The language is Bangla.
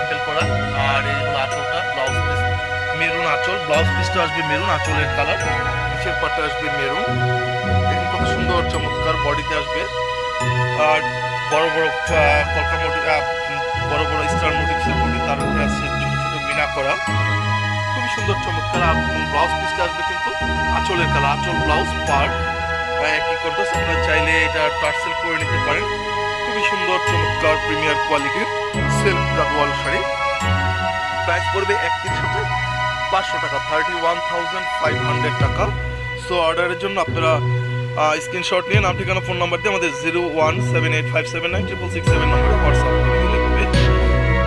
টেম্পল করা। আর এই হলো আঁচলটা, ব্লাউজ পিস মেরুন আঁচল, ব্লাউজ পিসটা আসবে মেরুন, আঁচলের কালার, নিচের পাটটা আসবে মেরুন। দেখুন কত সুন্দর চমৎকার বডিতে আসবে। আর বড় বড় কলকা মোটিভ, বড় বড় স্টার মোটিভসের বডি, তার উপরে আছে ছোট ছোট মিনা করা, খুবই সুন্দর চমৎকার। আর ব্লাউজ পিসটা আসবে কিন্তু আঁচলের কালার, আঁচল ব্লাউজ পার একই কন্ট্রাস্ট। আপনারা চাইলে এটা টার্সেল করে নিতে পারেন। খুবই সুন্দর চমৎকার প্রিমিয়ার কোয়ালিটির সিল্ক গাদওয়াল শাড়ি। প্রাইস পড়বে 31,500 টাকা, 31,500 টাকা। সো অর্ডারের জন্য আপনারা স্ক্রিনশট নিয়ে নাম ঠিকানা ফোন নাম্বার দিয়ে আমাদের 01785796667 নম্বরে হোয়াটসঅ্যাপ করে দিন।